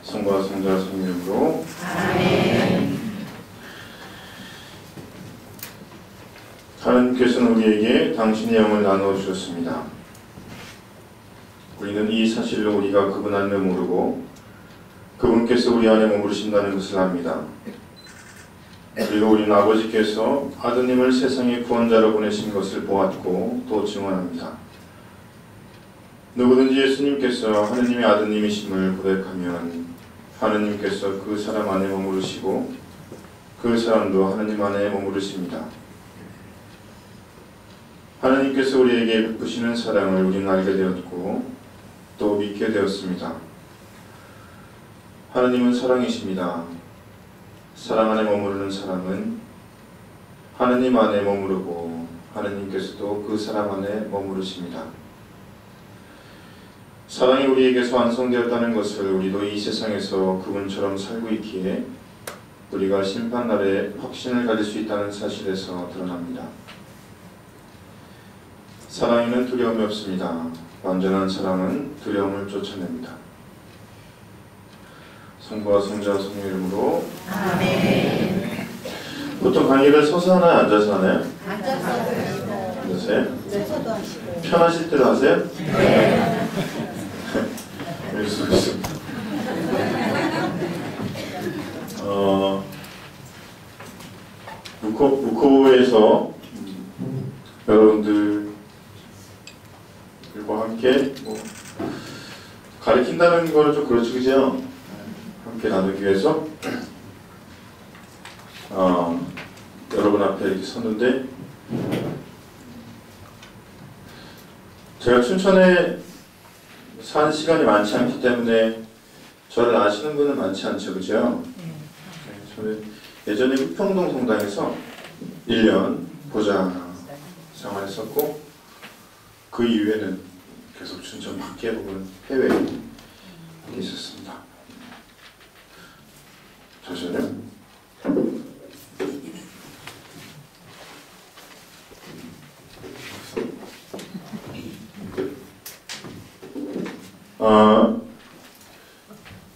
성부와 성자와 성령 이름으로 아멘. 하나님께서는 우리에게 당신의 영을 나누어 주셨습니다. 우리는 이 사실을 우리가 그분 안에 모르고 그분께서 우리 안에 머무르신다는 것을 압니다. 그리고 우리는 아버지께서 아드님을 세상의 구원자로 보내신 것을 보았고 또 증언합니다. 누구든지 예수님께서 하느님의 아드님이심을 고백하면 하느님께서 그 사람 안에 머무르시고 그 사람도 하느님 안에 머무르십니다. 하느님께서 우리에게 베푸시는 사랑을 우리는 알게 되었고 또 믿게 되었습니다. 하느님은 사랑이십니다. 사랑 안에 머무르는 사람은 하느님 안에 머무르고 하느님께서도 그 사람 안에 머무르십니다. 사랑이 우리에게서 완성되었다는 것을 우리도 이 세상에서 그분처럼 살고 있기에 우리가 심판날에 확신을 가질 수 있다는 사실에서 드러납니다. 사랑에는 두려움이 없습니다. 완전한 사랑은 두려움을 쫓아냅니다. 성부와 성자와 성령 이름으로 아멘. 보통 강의를 서서 하나요? 앉아서 하나요? 앉아서 하시고. 앉으세요? 서도 하시고. 편하실 때도 하세요? 네. 여기 서 있습니다. 무코에서 여러분들과 함께 가르친다는 거는 좀 그렇죠, 그죠? 함께 나누기 위해서 여러분 앞에 이렇게 섰는데 제가 춘천에 산 시간이 많지 않기 때문에 저를 아시는 분은 많지 않죠, 그죠? 저는 예전에 우평동 성당에서 1년 보좌 생활했었고 그 이후에는 계속 춘천 밖에 혹은 해외에 있었습니다. 잠시만요.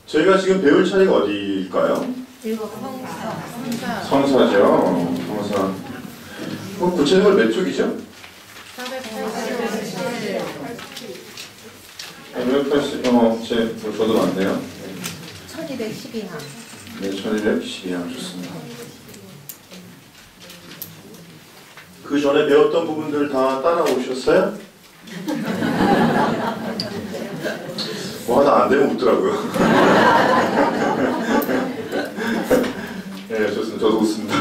저희가 지금 배울 차례가 어디일까요? 성사죠. 성사. 구체적으로 몇 쪽이죠? 480. 저도 맞네요. 1212항. 네, 1212항 좋습니다. 그 전에 배웠던 부분들 다 따라오셨어요? 뭐 하나 안 되면 웃더라고요. 네, 좋습니다. 저도 웃습니다.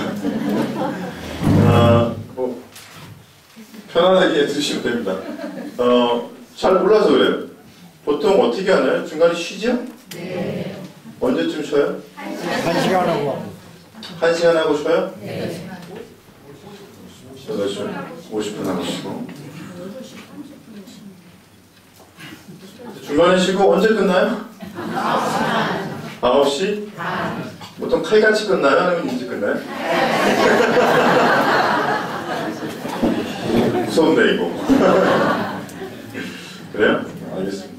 편안하게 드시면 됩니다. 잘 몰라서 그래요. 보통 어떻게 하나요? 중간에 쉬죠? 네. 언제쯤 쉬어요? 1시간 하고. 1시간 하고 쉬어요? 네. 8시 50분 하고 쉬고. 중간에 쉬고 언제 끝나요? 9시? 보통 칼같이 끝나요? 아니면 일찍 끝나요? 무서운데 이거. 그래요? 알겠습니다.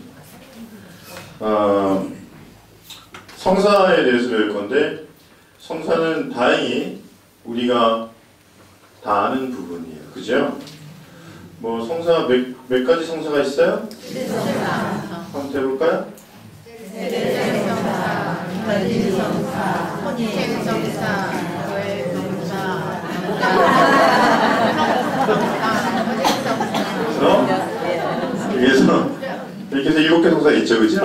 성사에 대해서 배울 건데 성사는 다행히 우리가 다 아는 부분이에요. 그죠? 뭐 성사 몇 가지 성사가 있어요? 한번 해볼까요? 세대성사, 관리성사, 혼인성사, 교회성사, 여기에서 이렇게 해서 7개 성사가 있죠, 그죠?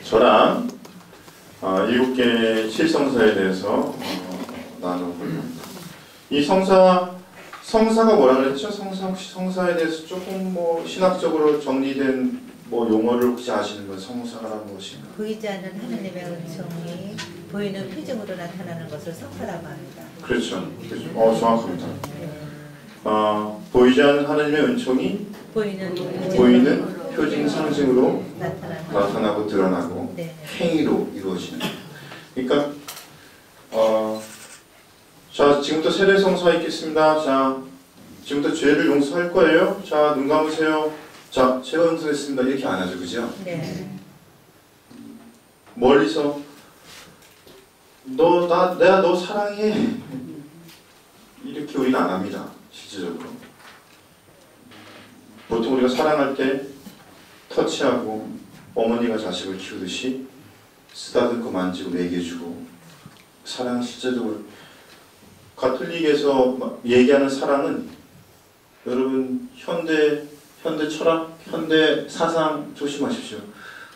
저랑 7개 실성사에 대해서 나누고요. 이 성사가 뭐라 그랬죠? 혹시 성사에 대해서 조금 뭐 신학적으로 정리된 뭐 용어를 혹시 아시는 건 성사가 무엇인가? 보이지 않는 하느님의 은총이 보이는 표정으로 나타나는 것을 성사라고 합니다. 그렇죠. 정확합니다. 보이지 않는 하느님의 은총이 보이는 표징 상징으로 나타나고 드러나고 행위로 이루어지는. 그러니까 자, 지금부터 세례성사 있겠습니다. 자, 지금부터 죄를 용서할 거예요. 자, 눈 감으세요. 자, 제가 용서했습니다. 이렇게 안 하죠, 그죠? 네. 멀리서 내가 너 사랑해 이렇게 우리는 안 합니다. 실질적으로 보통 우리가 사랑할 때 터치하고 어머니가 자식을 키우듯이 쓰다듬고 만지고 먹여주고 사랑 실제적으로 가톨릭에서 얘기하는 사랑은 여러분 현대 철학, 현대 사상 조심하십시오.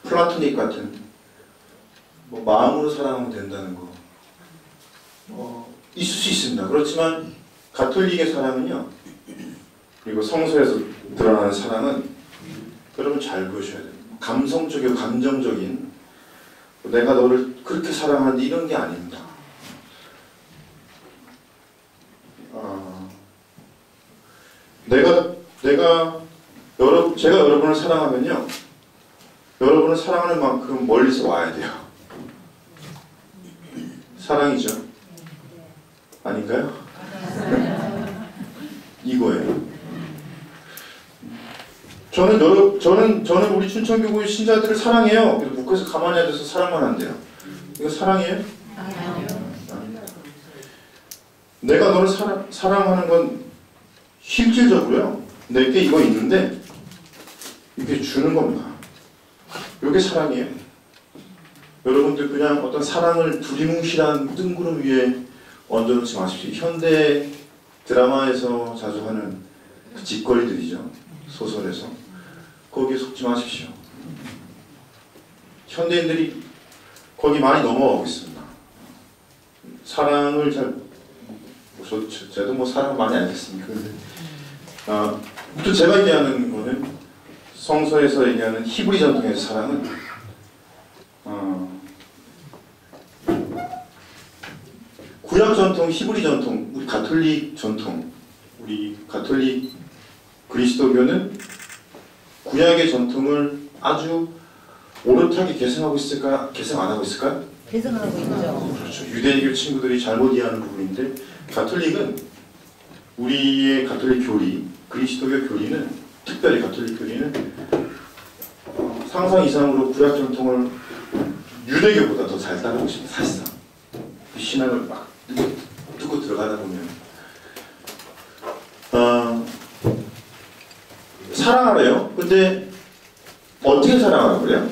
플라토닉 같은 뭐 마음으로 사랑하면 된다는 거 있을 수 있습니다. 그렇지만 가톨릭의 사랑은요, 그리고 성서에서 드러나는 사랑은 여러분 잘 보셔야 돼요. 감성적이고 감정적인 내가 너를 그렇게 사랑하는데 이런 게 아닙니다. 제가 여러분을 사랑하면요, 여러분을 사랑하는 만큼 멀리서 와야 돼요. 사랑이죠? 아닌가요? 이거예요. 저는 우리 춘천교회 신자들을 사랑해요. 묵혀서 가만히 앉아서 사랑만 한대요. 이거 사랑이에요? 내가 너를 사랑하는 건 실질적으로요. 내게 이거 있는데 이게 주는 겁니다. 이게 사랑이에요. 여러분들 그냥 어떤 사랑을 두리뭉실한 뜬구름 위에 얹어놓지 마십시오. 현대 드라마에서 자주 하는 그 짓거리들이죠. 소설에서. 거기에 속지 마십시오. 현대인들이 거기 많이 넘어가고 있습니다. 사랑을 저도 뭐 사랑 많이 알겠습니다. 또 제가 얘기하는 거는 성서에서 얘기하는 히브리 전통에서 사랑은 구약 전통, 히브리 전통, 우리 가톨릭 전통, 우리 가톨릭 그리스도교는 구약의 전통을 아주 오롯하게 계승하고 있을까? 계승 안 하고 있을까요? 계승하고 있죠. 그렇죠. 유대교 친구들이 잘못 이해하는 부분인데 가톨릭은 우리의 가톨릭 교리, 그리스도교 교리는 특별히 가톨릭 교리는 상상 이상으로 구약 전통을 유대교보다 더 잘 따르고 있습니다. 사실상 그 신앙을 막 뚫고 들어가다 보면 사랑하래요. 근데 어떻게 사랑하라고 그래요?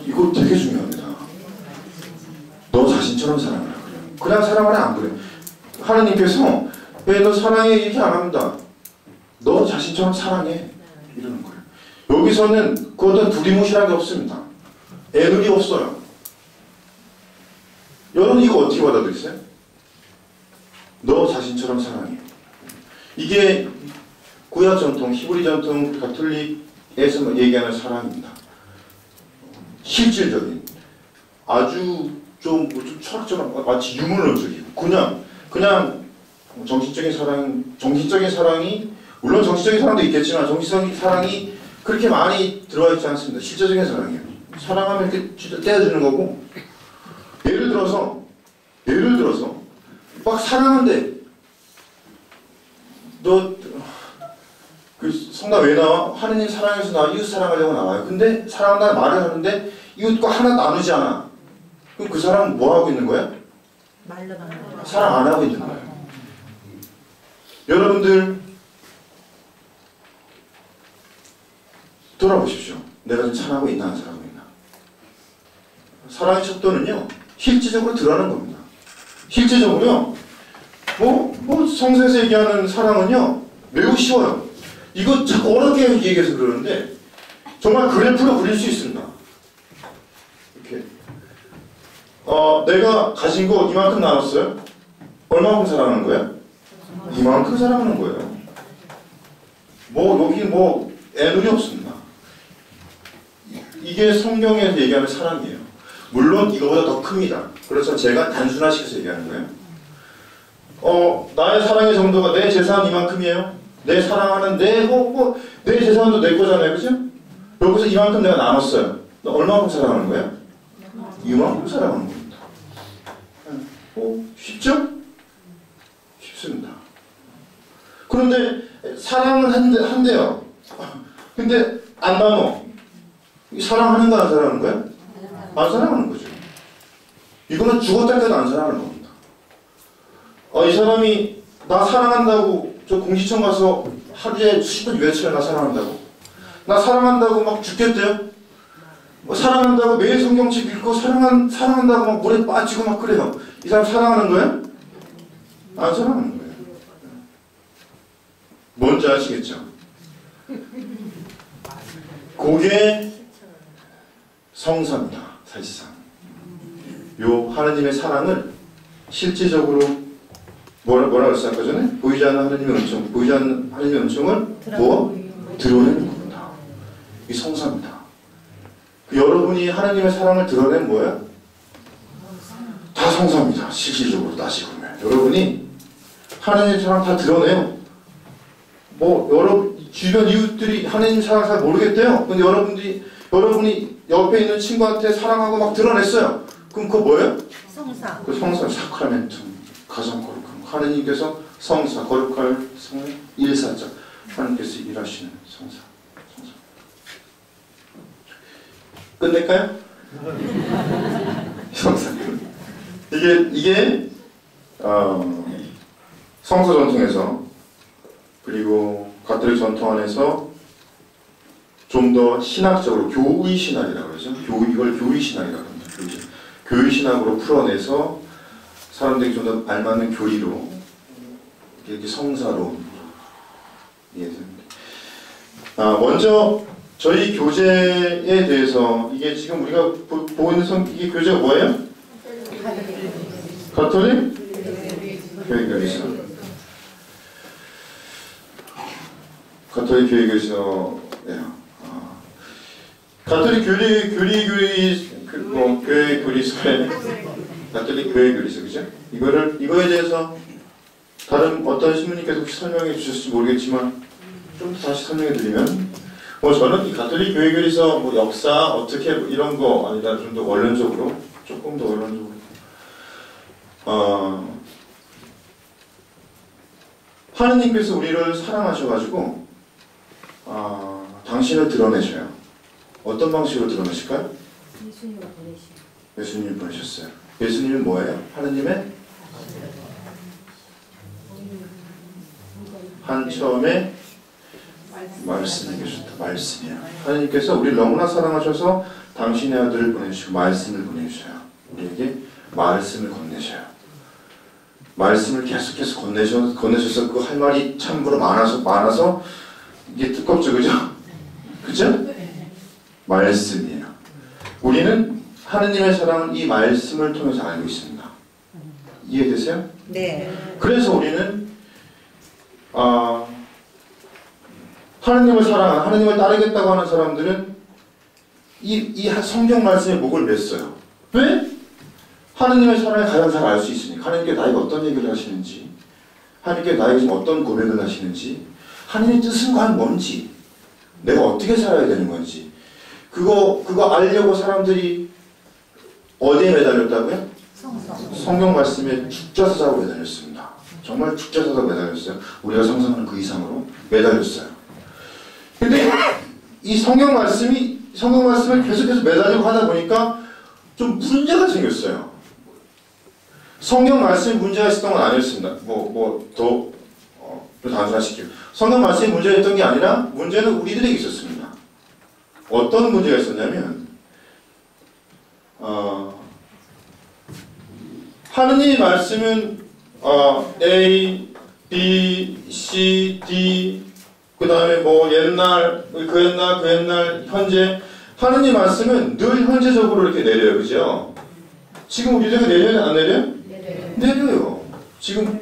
이거 되게 중요합니다. 너 자신처럼 사랑하라 그래요. 그냥 사랑하라 안 그래요. 하나님께서 왜 너 사랑해 이렇게 안 합니다. 너 자신처럼 사랑해 이러는 거예요. 여기서는 그 어떤 두리뭉실한 게 없습니다. 애누리 없어요. 여러분 이거 어떻게 받아들이세요? 너 자신처럼 사랑해. 이게 구약 전통, 히브리 전통, 가톨릭에서 얘기하는 사랑입니다. 실질적인 아주 좀 철학적인 마치 유물론적이고 그냥 정신적인 사랑이 물론 정신적인 사랑도 있겠지만 정신적인 사랑이 그렇게 많이 들어와 있지 않습니다. 실제적인 사랑이에요. 사랑하면 이렇게 진짜 떼어주는 거고 예를 들어서 막 사랑한데 너 그 성당 왜 나와? 하느님 사랑해서 나와. 이웃 사랑하려고 나와요. 근데 사랑한다는 말을 하는데 이웃과 하나 나누지 않아. 그럼 그 사람은 뭐 하고 있는 거야? 사랑 안 하고 있는 거예요. 여러분들 돌아보십시오. 내가 지금 사랑하고 있나 안 사랑하고 있나? 사랑의 척도는요 실질적으로 드러나는 겁니다. 실질적으로요 뭐 성서에서 얘기하는 사랑은요 매우 쉬워요. 이거 자꾸 어렵게 얘기해서 그러는데 정말 그래프로 그릴 수 있습니다. 이렇게 내가 가진 거 이만큼 나눴어요? 얼마만큼 사랑하는 거야? 이만큼 사랑하는 거예요. 여기 애누리 없습니다. 이게 성경에서 얘기하는 사랑이에요. 물론 이거보다 더 큽니다. 그래서 제가 단순화시켜서 얘기하는 거예요. 나의 사랑의 정도가 내 재산 이만큼이에요. 내 사랑하는 내 재산도 내 거잖아요. 그죠? 여기서 이만큼 내가 나눴어요. 너 얼마만큼 사랑하는 거야? 이만큼 사랑하는 겁니다. 쉽죠? 쉽습니다. 그런데 사랑을 한대요. 근데 안 나눠. 사랑하는 거 안 사랑하는 거야? 안 사랑하는 거죠. 이거는 죽었다 해도 안 사랑하는 겁니다. 이 사람이 나 사랑한다고 저 공시청 가서 하루에 수십 번 외쳐요. 나 사랑한다고. 나 사랑한다고 막 죽겠대요. 사랑한다고 매일 성경책 읽고 사랑한다고 막 물에 빠지고 막 그래요. 이 사람 사랑하는 거야? 안 사랑하는 거예요. 뭔지 아시겠죠? 그게 성사입니다. 사실상 요 하나님의 사랑을 실제적으로 뭐라 그랬어 아까 전에? 보이지 않는 하나님의 은총, 보이지 않는 하나님의 은총을 드러내는 겁니다. 이 성사입니다. 여러분이 하나님의 사랑을 드러낸 뭐예요? 다 성사입니다. 실질적으로 따지고 보면 여러분이 하나님의 사랑 다 드러내요. 여러분 주변 이웃들이 하나님 사랑 잘 모르겠대요. 근데 여러분이 옆에 있는 친구한테 사랑하고 막 드러냈어요. 그럼 그거 뭐예요? 성사. 그 성사 사크라멘tum, 가장 거룩한 하나님께서 성사 거룩할 성의 일사자 하나님께서 일하시는 성사. 끝낼까요? 성사. 이게 성서 전통에서 그리고 가톨릭 전통 안에서 좀 더 신학적으로 교의 신학이라고 그러죠. 이걸 교의 신학이라고 합니다. 교의 신학으로 풀어내서 사람들이 좀 더 알맞는 교리로 이렇게 성사로 이해됩니다. 먼저 저희 교재에 대해서 이게 지금 우리가 보고 있는 이게 교재가 뭐예요? 가톨릭 교회교리서. 가톨릭 교회교리서예요. 가톨릭 교회 교리서에 가톨릭 교회 교리서 그죠? 이거에 대해서 다른 어떤 신부님께서 혹시 설명해 주셨을지 모르겠지만 좀 더 다시 설명해 드리면 저는 이 가톨릭 교회 교리서 역사 어떻게 이런 거 아니라 좀 더 원론적으로 조금 더 원론적으로 하느님께서 우리를 사랑하셔가지고 당신을 드러내셔요. 어떤 방식으로 드러내실까요? 예수님을 보내셨어요. 예수님은 뭐예요? 하느님의 한 처음에 말씀이 계셨다. 말씀이에요. 하느님께서 우리를 너무나 사랑하셔서 당신의 아들을 보내주시고 말씀을 보내주셔요. 우리에게 말씀을 건네셔요. 말씀을 계속해서 건네셔서 그 할 말이 참으로 많아서 이게 두껍죠, 그죠? 그죠? 말씀이에요. 우리는 하느님의 사랑을 이 말씀을 통해서 알고 있습니다. 이해되세요? 네. 그래서 우리는 하느님을 사랑하는, 하느님을 따르겠다고 하는 사람들은 이 성경 말씀에 목을 맸어요. 왜? 하느님의 사랑을 가장 잘 알 수 있으니까. 하느님께 나에게 어떤 얘기를 하시는지, 하느님께 나에게 지금 어떤 고백을 하시는지, 하느님의 뜻은 과연 뭔지, 내가 어떻게 살아야 되는 건지, 그거 알려고 사람들이 어디에 매달렸다고요? 성경 말씀에 죽자서 자고 매달렸습니다. 정말 죽자서 자고 매달렸어요. 우리가 상상하는 그 이상으로 매달렸어요. 근데 이 성경 말씀을 계속해서 매달리고 하다 보니까 좀 문제가 생겼어요. 성경 말씀이 문제가 있었던 건 아니었습니다. 더 단순화시키고. 성경 말씀이 문제가 있던 게 아니라 문제는 우리들에게 있었습니다. 어떤 문제가 있었냐면 하느님의 말씀은 A, B, C, D 그 다음에 옛날, 그 옛날, 현재 하느님 말씀은 늘 현재적으로 이렇게 내려요. 그죠? 지금 우리들에게 내려요? 안 내려요? 내려요. 지금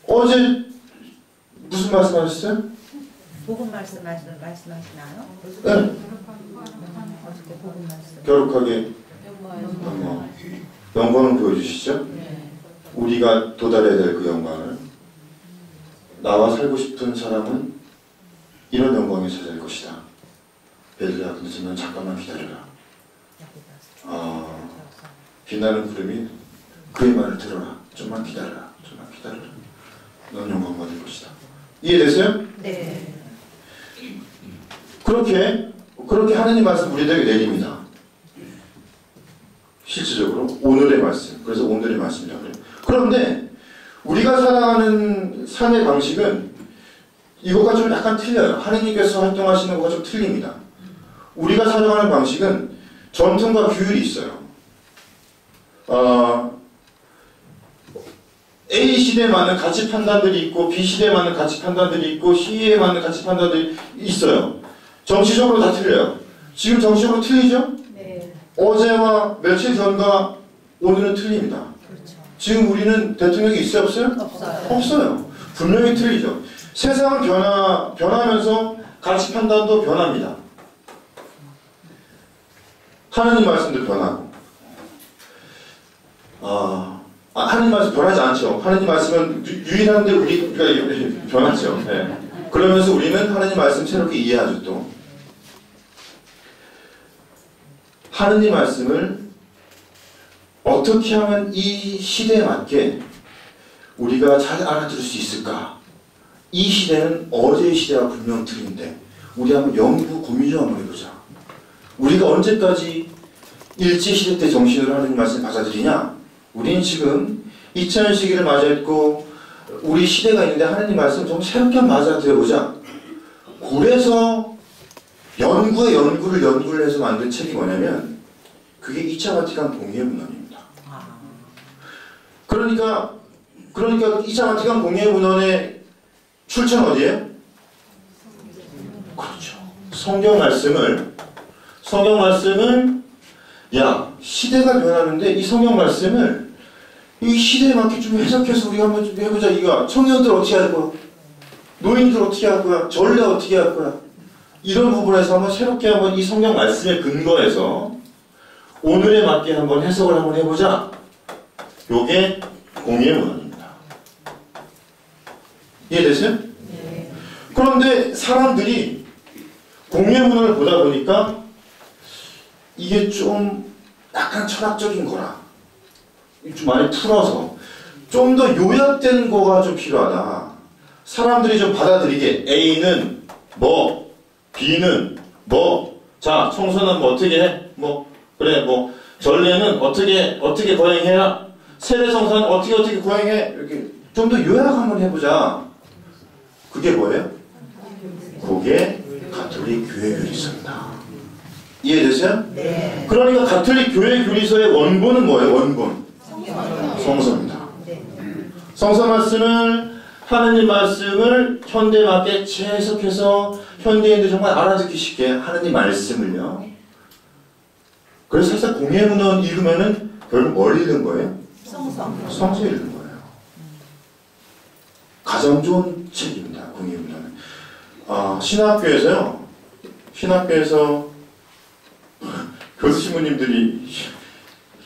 어제 무슨 말씀하셨어요? 복음 말씀하시나요? 네. 어저께 복음 말씀. 거룩하게 영광을 보여주시죠? 우리가 도달해야 될 그 영광을. 나와 살고 싶은 사람은 이런 영광에 찾아갈 것이다. 베들레헴, 근데 넌 잠깐만 기다려라. 빛나는 구름이 그의 말을 들어라. 좀만 기다려라. 넌 영광 받을 것이다. 이해되세요? 네. 그렇게 하나님 말씀 우리에게 내립니다. 실질적으로 오늘의 말씀. 그래서 오늘의 말씀이라고 해요. 그런데 우리가 살아가는 삶의 방식은 이것과 좀 약간 틀려요. 하느님께서 활동하시는 것과 좀 틀립니다. 우리가 살아가는 방식은 전통과 규율이 있어요. A 시대에 맞는 가치 판단들이 있고 B 시대에 맞는 가치 판단들이 있고 C에 맞는 가치 판단들이 있어요. 정치적으로 다 틀려요. 지금 정치적으로 틀리죠? 네. 어제와 며칠 전과 오늘은 틀립니다. 그렇죠. 지금 우리는 대통령이 있어요? 없어요? 없어요. 없어요. 분명히 틀리죠. 세상은 변하면서 가치 판단도 변합니다. 하나님 말씀도 변하고. 하나님 말씀 변하지 않죠. 하나님 말씀은 유일한데 우리가 변하죠. 네. 그러면서 우리는 하나님 말씀 새롭게 이해하죠. 또 하나님 말씀을 어떻게 하면 이 시대에 맞게 우리가 잘 알아들을 수 있을까? 이 시대는 어제의 시대와 분명 틀린데 우리 한번 연구 고민 좀 한번 해보자. 우리가 언제까지 일제시대 때 정신으로 하나님 말씀을 받아들이냐? 우리는 지금 2000년 시기를 맞이했고 우리 시대가 있는데 하나님 말씀 좀 새롭게 한번 맞아들여보자. 그래서 연구를 해서 만든 책이 뭐냐면 그게 2차 바티칸 동의회 문헌입니다. 그러니까 2차 바티칸 동의회 문헌의 출처는 어디예요? 그렇죠. 성경 말씀을 시대가 변하는데 이 성경 말씀을 이 시대에 맞게 좀 해석해서 우리가 한번 좀 해보자. 이거 청년들 어떻게 할 거야? 노인들 어떻게 할 거야? 전례 어떻게 할 거야? 이런 부분에서 한번 새롭게 한번 이 성경 말씀에 근거해서 오늘에 맞게 한번 해석을 한번 해보자. 요게 공의의 문헌입니다. 이해되세요? 네. 그런데 사람들이 공의의 문헌을 보다 보니까 이게 좀 약간 철학적인 거라. 좀 많이 풀어서 좀 더 요약된 거가 좀 필요하다. 사람들이 좀 받아들이게 A는 뭐, B는 뭐, 자 청소는 뭐 어떻게 해? 뭐 그래 뭐 전례는 어떻게 거행해야 세례성사는 어떻게 거행해? 이렇게 좀 더 요약 한번 해보자. 그게 뭐예요? 그게 가톨릭 교회 교리서입니다. 이해되세요? 네. 그러니까 가톨릭 교회 교리서의 원본은 뭐예요? 원본. 성서입니다. 네. 성서 말씀을 하느님 말씀을 현대에 맞게 재해석해서 현대인들 정말 알아듣기 쉽게 하느님 말씀을요. 그래서 사실 공예 문헌 읽으면은 결국 뭘 읽는 거예요? 성서 읽는 거예요. 가장 좋은 책입니다. 공예 문헌은. 신학교에서 교수 신부님들이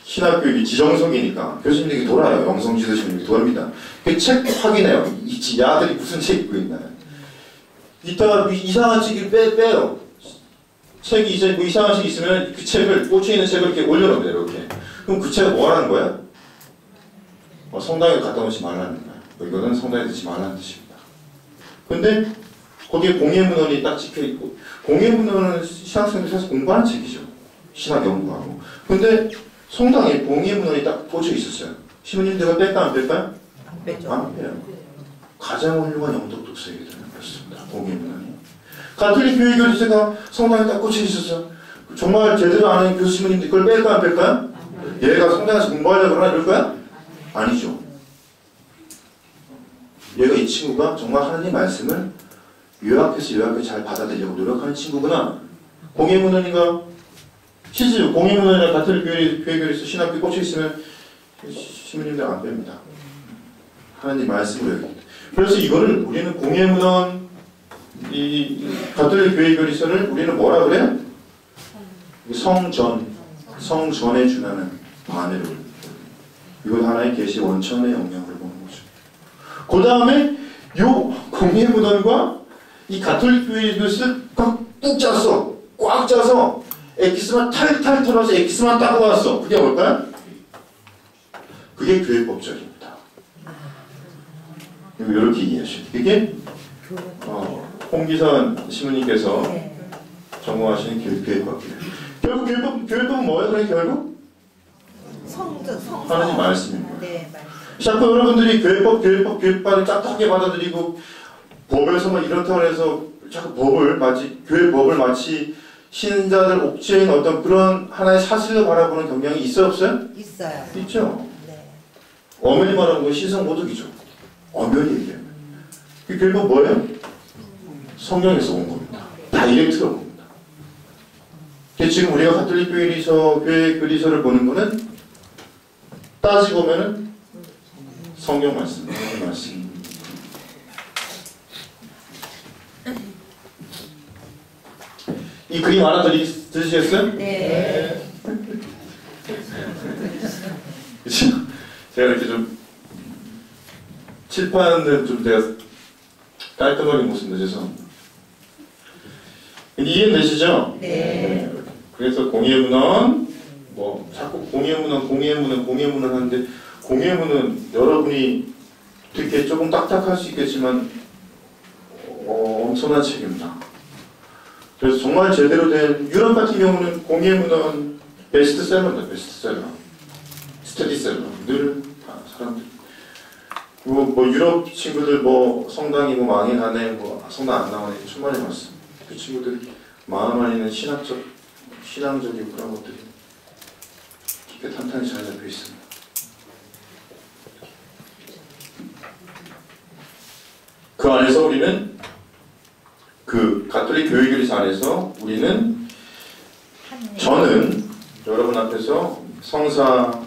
신학교육이 지정석이니까 교수님들이 돌아요. 영성지도 신부님이 돌립니다. 그 책 확인해요. 이 야들이 무슨 책 읽고 있나. 이따가 이상한 책을 빼요. 책이 이제 뭐 이상한 책이 있으면 그 책을 꽂혀 있는 책을 이렇게 올려놓습니다. 이렇게. 그럼 그 책은 뭐 하는 거야? 성당에 갖다 놓지 말라는 거야. 이거는 성당에 넣지 말라는 뜻입니다. 근데 거기에 공예문헌이 딱 찍혀있고, 공예문헌은 신학생들 사실 공부하는 책이죠. 신학 연구하고. 근데 성당에 공예문헌이 딱 꽂혀 있었어요. 신부님들가 뺄까 안 뺄까요? 안 빼죠. 안 빼요. 가장 훌륭한 영적 독서이기 때문에 그렇습니다. 공예문헌이. 가톨릭 교회 교리서가 성당에 딱 꽂혀 있었어요. 정말 제대로 아는 교수 신부님들 그걸 뺄까 안 뺄까요? 얘가 성당에서 공부하려고 그러나 이럴 거야? 아니죠. 얘가 이 친구가 정말 하나님 말씀을 요약해서 잘 받아들이려고 노력하는 친구구나. 공예문헌인가? 실제로 공예문헌이나 가톨릭 교회 교리서 신학교에 꽂혀 있으면 신부님들 안 뺍니다. 하나님 말씀으로 여깁니다. 그래서 이거는 우리는 공예문헌 이 가톨릭 교회 교리서를 우리는 뭐라 그래요? 성전에 준하는 반해를 이건 하나의 계시 원천의 영향을 보는 거죠. 그 다음에 요 공예문헌과 이 가톨릭 교회 교리서를 꾹 짰어. 꽉 짜서 엑기스만 탈탈 털어서 엑기스만 따고 왔어. 그게 뭘까요? 그게 교회법절입니다. 이렇게 이해하셔야 돼요. 이게 홍기선 신부님께서 네. 전공하시는 교육법이에요. 결국 교육법은 뭐예요? 그래 결국 성성. 하나님 말씀입니다. 네, 말씀. 자꾸 여러분들이 교육법을 딱딱하게 받아들이고 법에서 뭐 이렇다고 해서 자꾸 교육법을 마치 신자들 옥죄인 어떤 그런 하나의 사실로 바라보는 경향이 있어요, 없어요? 있어요. 있죠. 네. 엄연히 말하는 건 신성모독이죠. 엄연히 얘기하면. 그 교육법 뭐예요? 성령에서 온 겁니다. 다이렉트로 온 겁니다. 지금 우리가 가톨릭 교회 그리서를 보는 거는 따지고 보면은 성경 말씀, 성경 말씀. 이 그림 하나 들으시겠어요? 네. 그치? 제가 이렇게 좀 칠판을 좀 제가 깔끔하게 못 쓴다 죄송합니다. 이해되시죠? 네. 그래서 공예문헌 뭐 자꾸 공예문헌 하는데 공예문은 여러분이 듣기에 조금 딱딱할 수 있겠지만 엄청난 책입니다. 그래서 정말 제대로 된 유럽 같은 경우는 공예문헌 베스트셀러입니다. 베스트셀러, 스테디셀러 늘 사람들 뭐 유럽 친구들 뭐 성당이 뭐 망해가네 뭐 성당 안 나오네 천만의 말씀. 그 친구들 마음 안에는 신앙적인 그런 것들이 깊게 탄탄히 잘 잡혀 있습니다. 그 안에서 우리는 그 가톨릭 교회교리사 안에서 우리는 저는 여러분 앞에서 성사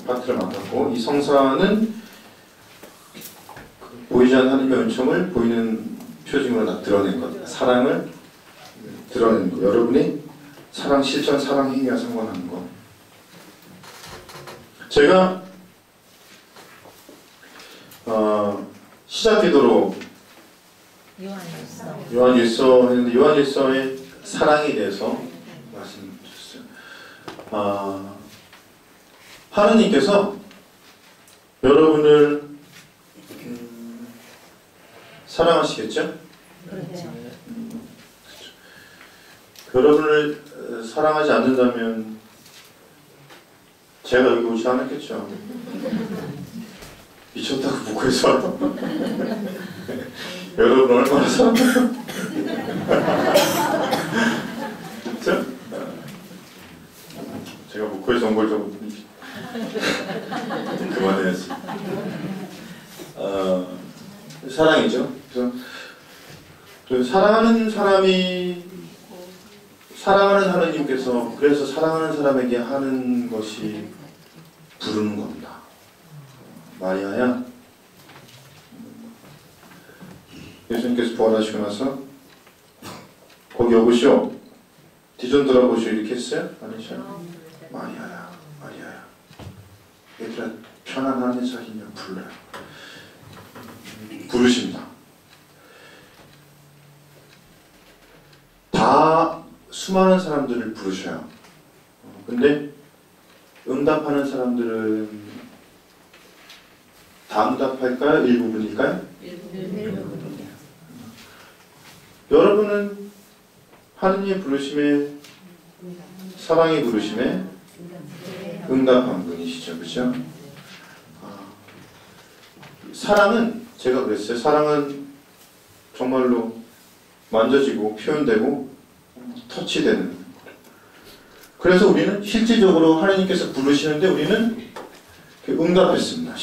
파트를 맡았고 이 성사는 보이지 않는 하나님의 은총을 보이는 표징으로 다 드러낸 것, 사랑을 드러내는 것, 여러분이 사랑 실천, 사랑 행위와 상관하는 것. 제가 시작 기도로 요한일서 했는데 요한일서의 사랑에 대해서 말씀드렸어요. 하나님께서 여러분을 사랑하시겠죠? 그렇죠. 여러분을 사랑하지 않는다면 제가 여기 오지 않았겠죠. 미쳤다고 묵고해서 여러분 얼마나 사랑해요? 진짜? 제가 묵고에서 온 걸 좀 그만해야지. 사랑이죠. 그래서 사랑하는 사람이 사랑하는 하나님께서 그래서 사랑하는 사람에게 하는 것이 부르는 겁니다. 마리아야, 예수님께서 부활하시고 나서 거기 오시오, 뒤좀 돌아보시오 이렇게 했어요? 아니죠? 마리아야, 마리아야, 얘들아 편안한 자리냐 불러요. 부르십니다. 다 수많은 사람들을 부르셔요. 근데 응답하는 사람들은 다 응답할까요? 일부분일까요? 일부분이요. 여러분은 하느님의 부르심에 사랑의 부르심에 응답한 분이시죠. 그렇죠? 사랑은 제가 그랬어요. 사랑은 정말로 만져지고 표현되고 터치되는. 그래서 우리는 실질적으로 하나님께서 부르시는데 우리는 응답했습니다.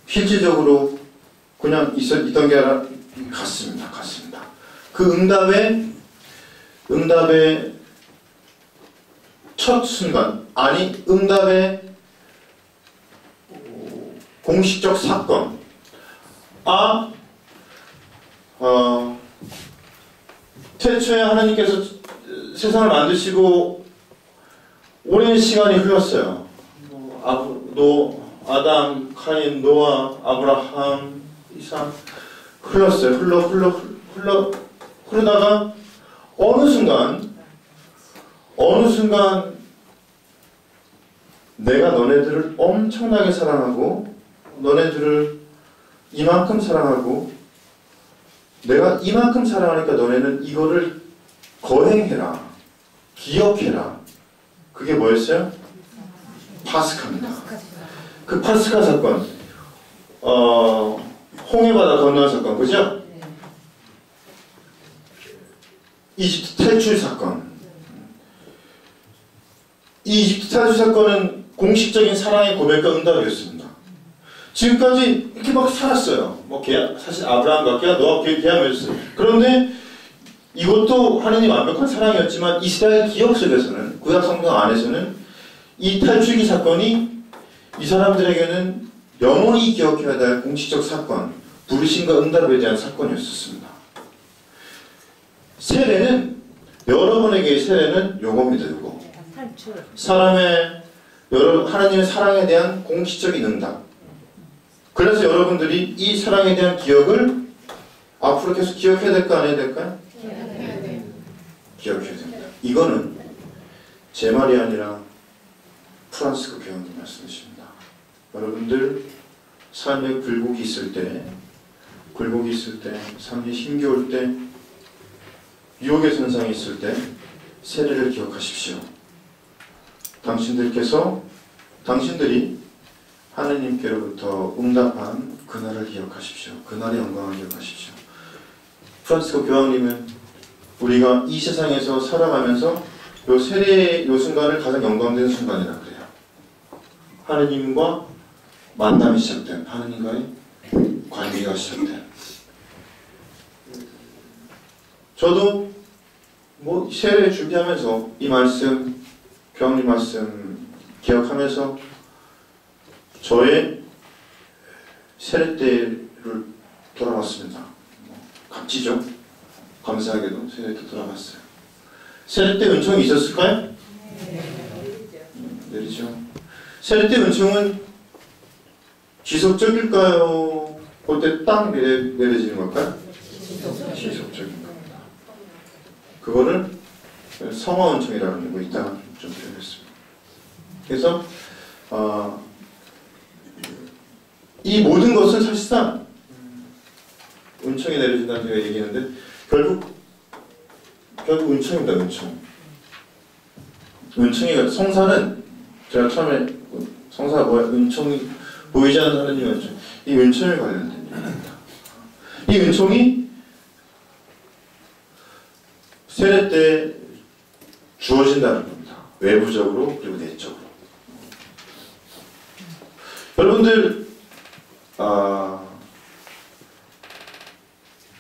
실질적으로 그냥 있던 게 아니라 갔습니다. 그 응답의 첫 순간, 아니 응답의 공식적 사건. 태초에 하나님께서 세상을 만드시고 오랜 시간이 흘렀어요. 아담, 카인, 노아, 아브라함, 이삭 흘렀어요. 흐르다가 어느 순간 내가 너네들을 엄청나게 사랑하고 너네들을 이만큼 사랑하고 내가 이만큼 사랑하니까 너네는 이거를 거행해라. 기억해라. 그게 뭐였어요? 파스카입니다. 그 파스카 사건, 홍해바다 건너는 사건, 그죠? 이집트 탈출 사건. 이 이집트 탈출 사건은 공식적인 사랑의 고백과 응답이었습니다. 지금까지 이렇게 막 살았어요. 뭐 사실 아브라함과 노아 계약 맺었어요. 그런데 이것도 하나님 완벽한 사랑이었지만 이스라엘 기억 속에서는, 구약 성경 안에서는 이 탈출기 사건이 이 사람들에게는 영원히 기억해야 될 공식적 사건, 부르심과 응답에 대한 사건이었습니다. 세례는, 여러분에게 세례는 요겁니다. 요거. 하나님의 사랑에 대한 공식적인 응답. 그래서 여러분들이 이 사랑에 대한 기억을 앞으로 계속 기억해야 될까 안 해야 될까요? 기억해야 됩니다. 이거는 제 말이 아니라 프란시스코 교황님 말씀이십니다. 여러분들 삶에 굴곡이 있을 때, 삶이 힘겨울 때, 유혹의 선상이 있을 때 세례를 기억하십시오. 당신들이 하느님께로부터 응답한 그날을 기억하십시오. 그날의 영광을 기억하십시오. 프란시스코 교황님은 우리가 이 세상에서 살아가면서 요 세례의 요 순간을 가장 영광되는 순간이라 그래요. 하느님과 만남이 시작된, 하느님과의 관계가 시작된. 저도 뭐 세례 준비하면서 이 말씀, 교황님 말씀 기억하면서 저의 세례 때를 돌아봤습니다. 값지죠? 감사하게도 세례 때 돌아봤어요. 세례 때 은총이 있었을까요? 내리죠. 세례 때 은총은 지속적일까요? 그때 딱 내려지는 걸까요? 지속적인 겁니다. 그거를 성화 은총이라는 거 이따가 좀 배우겠습니다. 그래서 이 모든 것은 사실상 은총이 내려진다는 제가 얘기했는데 결국 은총입니다. 은총이 성사는 제가 처음에 성사가 뭐야? 은총이 보이지 않는 하나님의 은총. 이 은총에 관련된 얘기입니다. 이 은총이 세례 때 주어진다는 겁니다. 외부적으로 그리고 내적으로. 여러분들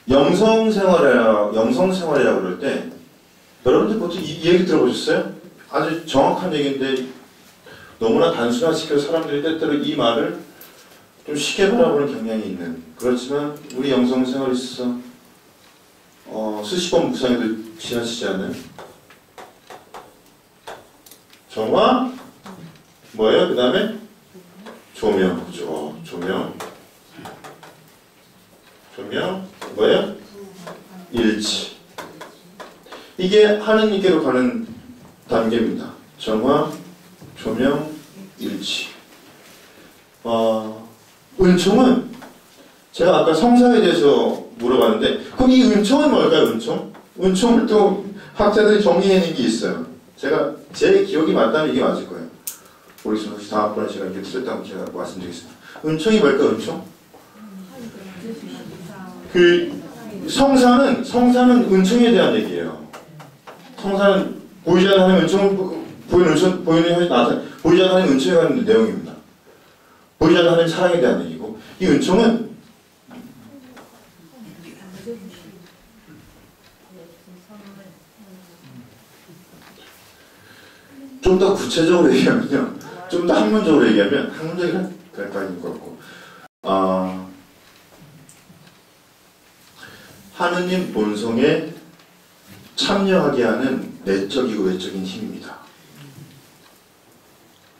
영성생활이라고 그럴 때 여러분들 보통 이 얘기 들어보셨어요? 아주 정확한 얘기인데 너무나 단순화시켜서 사람들이 때때로 이 말을 좀 쉽게 바라보는 경향이 있는. 그렇지만 우리 영성생활에 있어서 수십 번 묵상해도 지나치지 않는 정화 뭐예요? 그 다음에 조명. 그죠? 조명 뭐예요? 일치. 이게 하느님께로 가는 단계입니다. 정화, 조명, 일치. 은총은 제가 아까 성사에 대해서 물어봤는데 그럼 이 은총은 뭘까요? 은총을 또 학자들이 정리해낸 게 있어요. 제 기억이 맞다면 이게 맞을 거예요. 모르겠습니다. 혹시 다음번에 제가 이렇게 틀렸다면 제가 말씀드리겠습니다. 은총이 뭘까요? 은총? 성사는 은총에 대한 얘기예요. 성사는 보이지 않는 하나님의 은총을 보이지 않는 하나님의 은총에 관한 내용입니다. 보이지 않는 하나님의 사랑에 대한 얘기고, 이 은총은 좀 더 구체적으로 얘기하면요, 좀 더 학문적으로 얘기하면, 학문적이란 그럴까요? 것 같고, 하느님 본성에 참여하게 하는 내적이고 외적인 힘입니다.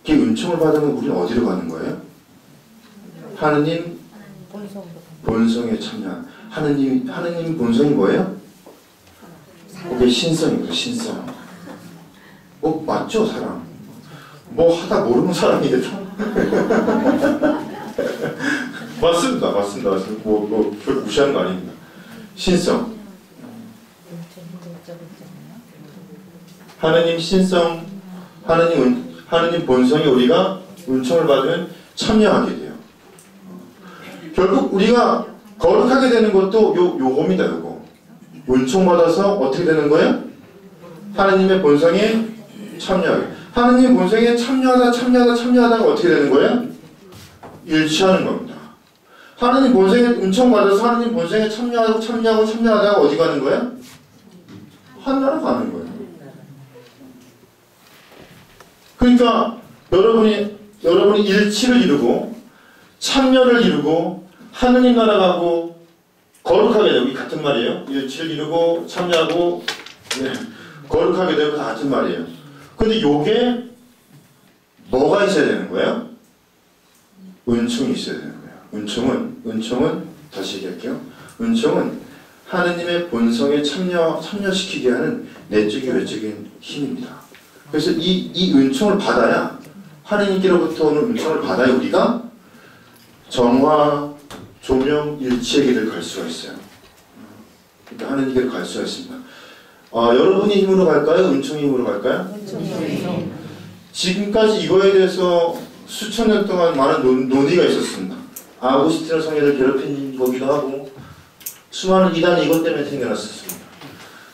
그 은총을 받으면 우리는 어디로 가는 거예요? 하느님 본성에 참여하는. 하느님 본성이 뭐예요? 그게 신성입니다. 신성. 뭐 맞죠? 사랑. 뭐 하다 모르는 사랑이겠죠? 맞습니다. 뭐 결국 무시하는 거 아닙니다. 신성. 하느님 신성, 하느님 본성이 우리가 은총을 받으면 참여하게 돼요. 결국 우리가 거룩하게 되는 것도 요겁니다. 요거. 은총 받아서 어떻게 되는 거예요? 하느님의 본성에 참여하게. 하느님의 본성에 참여하다가 어떻게 되는 거예요? 일치하는 겁니다. 하느님 본성에 은총 받아서 하느님 본성에 참여하다가 어디 가는 거예요? 하늘나라 가는 거예요. 그러니까 여러분이 일치를 이루고 참여를 이루고 하느님 나라 가고 거룩하게 되고 이 같은 말이에요. 일치를 이루고 참여하고 거룩하게 되고 다 같은 말이에요. 근데 요게 뭐가 있어야 되는 거예요? 은총이 있어야 되는 거예요. 은총은 다시 얘기할게요. 은총은 하느님의 본성에 참여시키게 하는 내적인 외적인 힘입니다. 그래서 이 은총을 받아야 하느님께로부터 오는 은총을 받아야 우리가 정화, 조명, 일치의 길을 갈 수가 있어요. 그러니까 하느님께로 갈 수가 있습니다. 여러분이 힘으로 갈까요? 은총의 힘으로 갈까요? 은총이. 지금까지 이거에 대해서 수천 년 동안 많은 논의가 있었습니다. 아우구스티노 성녀를 괴롭힌 거기도 하고 수많은 이단이 이것 때문에 생겨났었습니다.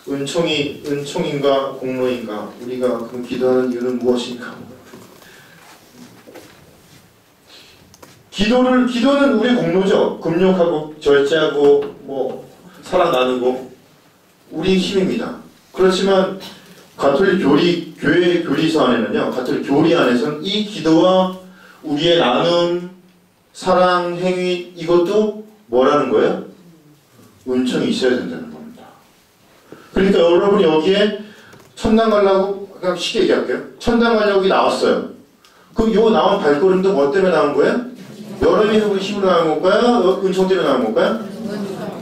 은총인가 공로인가 우리가 그 기도하는 이유는 무엇인가? 기도는 우리의 공로죠. 금욕하고 절제하고 사랑 나누고 우리의 힘입니다. 그렇지만 가톨릭 교회 교리서 안에는요, 가톨릭 교리 안에서는 이 기도와 우리의 나눔, 사랑, 행위 이것도 뭐라는 거예요? 은총이 있어야 된다는 겁니다. 그러니까 여러분이 여기에 천당 가려고 그냥 쉽게 얘기할게요. 천당 가려고 여기 나왔어요. 그럼 요 나온 발걸음도 뭐 때문에 나온 거예요? 여러분의 힘으로 나온 걸까요? 은총 때문에 나온 걸까요?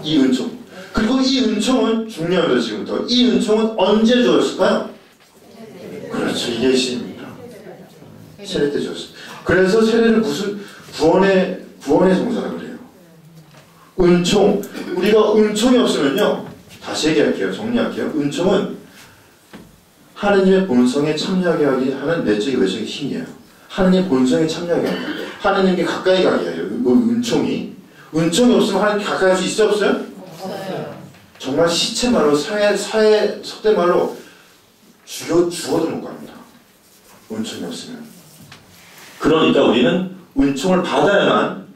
이 은총. 그리고 이 은총은 중요합니다. 지금부터. 이 은총은 언제 주었을까요? 그렇죠. 이게 신입니다. 세례 때 주었습니다. 그래서 세례를 무슨 구원의 성사라고 그래요. 은총. 우리가 은총이 없으면요. 다시 얘기할게요. 정리할게요. 은총은 하느님의 본성에 참여하게 하는 내적인 외적인 힘이에요. 하느님 본성에 참여하게 합니다. 하느님께 가까이 가게 해요. 은총이. 은총이 없으면 하느님께 가까이 할 수 있어요? 없어요? 없어요. 정말 시체말로 사회 속대말로 죽어도 못 갑니다. 은총이 없으면. 그러니까 우리는 은총을 받아야만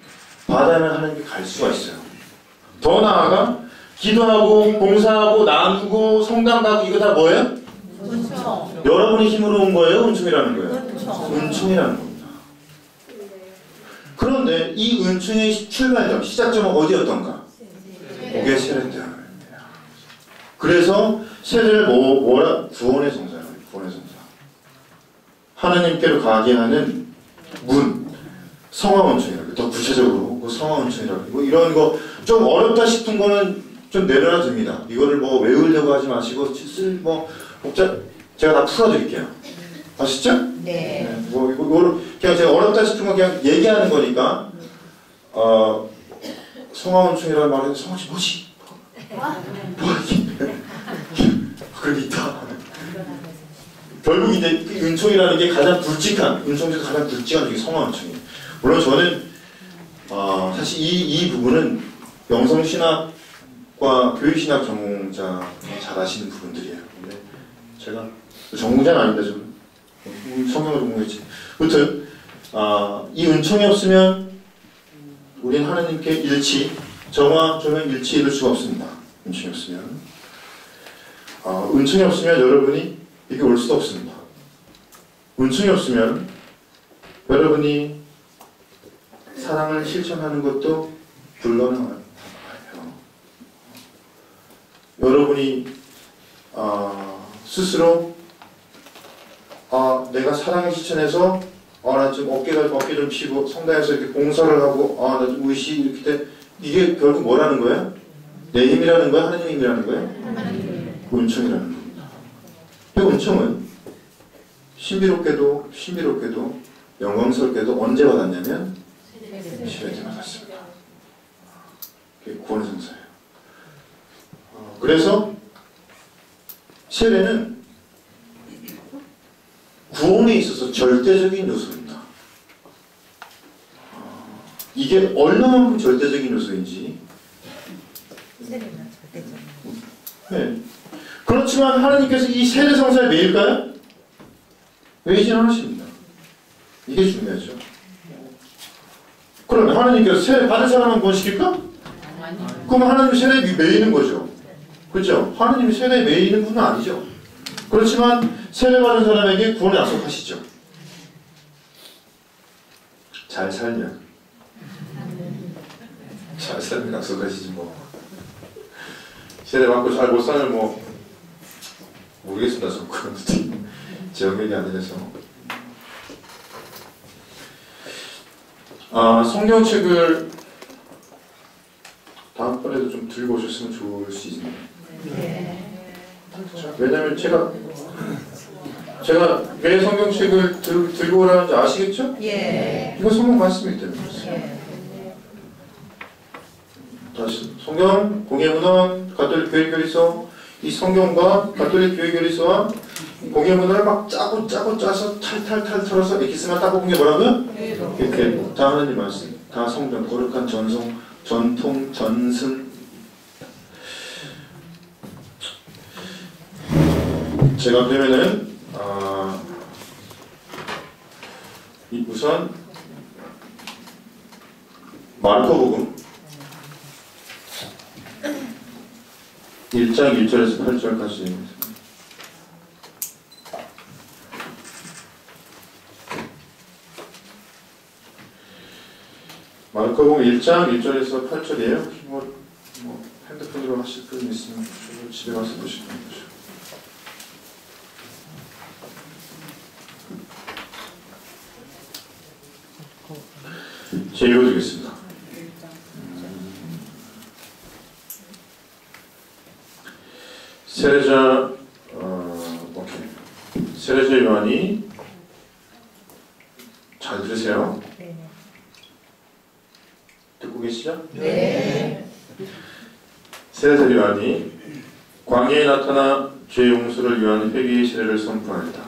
하느님께 갈 수가 있어요. 더 나아가 기도하고 봉사하고 나누고 성당 가고 이거 다 뭐예요? 은총. 여러분의 힘으로 온 거예요? 은총이라는 거예요? 은총. 은총이라는 겁니다. 그런데 이 은총의 출발점, 시작점은 어디였던가? 그게 세례 때입니다. 그래서 세례를 뭐라? 구원의 성사라고 해요. 구원의 성사. 하나님께로 가게 하는 문, 성화원총이라고. 더 구체적으로 그 성화원총이라고. 이런 거 좀 어렵다 싶은 거는 좀 내려놔도 됩니다. 이거를 외우려고 하지 마시고 제가 다 풀어드릴게요. 아시죠? 네. 이거를 그냥 제가 어렵다 싶은 거 그냥 얘기하는 거니까 성화원총이라는 말은 성화원총 뭐지? 그게 있다. 결국 이제 은총이라는 게 가장 굵직한, 은총 중에서 가장 굵직한 게 성화은총이에요. 물론 저는 사실 이 부분은 영성신학과 교육신학 전공자 잘 아시는 부분들이에요. 근데 제가 전공자는 아닌데 좀 성경을 전공했지. 아무튼 이 은총이 없으면 우리는 하나님께 일치, 정화, 조명, 일치 이룰 수가 없습니다. 은총이 없으면. 은총이 없으면 여러분이 이게 올 수도 없습니다. 은총이 없으면 여러분이 사랑을 실천하는 것도 불가능해요. 여러분이 스스로 내가 사랑을 실천해서 나 좀 어깨 좀 피고 성당에서 이렇게 봉사를 하고 나 좀 의시 이렇게 돼 이게 결국 뭐라는 거예요? 내 힘이라는 거야? 하나님의 힘이라는 거예요? 은총이라는 겁니다. 이 은총은 신비롭게도 영광스럽게도 언제 받았냐면 세례 때 받았습니다. 그게 구원의 성사예요. 그래서 세례는 구원에 있어서 절대적인 요소입니다. 이게 얼마만큼 절대적인 요소인지. 세례는 절대적인. 네. 그렇지만 하나님께서 이 세례 성사에 매일까요? 매이진 않으십니다. 이게 중요하죠. 그러면 하나님께서 세례 받은 사람은 구원시킬까? 그럼 하나님 세례에 매이는 거죠. 그렇죠? 하나님이 세례에 매이는 분은 아니죠. 그렇지만 세례 받은 사람에게 구원을 약속하시죠. 잘 살면 약속하시지 뭐. 세례 받고 잘 못 살면 뭐 모르겠습니다. 좀 그런 제 영역이 아니라서. 성경책을 다음번에도 좀 들고 오셨으면 좋을 수 있네요. 왜냐면 제가 왜 성경책을 들고 오라는지 아시겠죠? 예. 이거 성경 말씀이기 때문에. 다시 성경, 공예문헌, 가톨릭 교회교리서, 이 성경과 가톨릭 교회교리서와 공예문헌을 막 짜고 짜서 탈탈탈 털어서 엑기스만 따고 본 게 뭐라고요? 이렇게 다 하나님 말씀, 다 성경, 거룩한 전통, 전승. 제가 그러면은 우선 마르코복음 1장 1절에서 8절까지. 마르코복음 1장 1절에서 8절이에요. 뭐 핸드폰으로 하실 분 있으면 집에 가서 보시면 되죠. 제가 읽어드리겠습니다. 세례자 요한이 잘 들으세요. 네. 듣고 계시죠? 네. 세례자 요한이 광야에 나타나 죄 용서를 위한 회개의 세례를 선포하였다.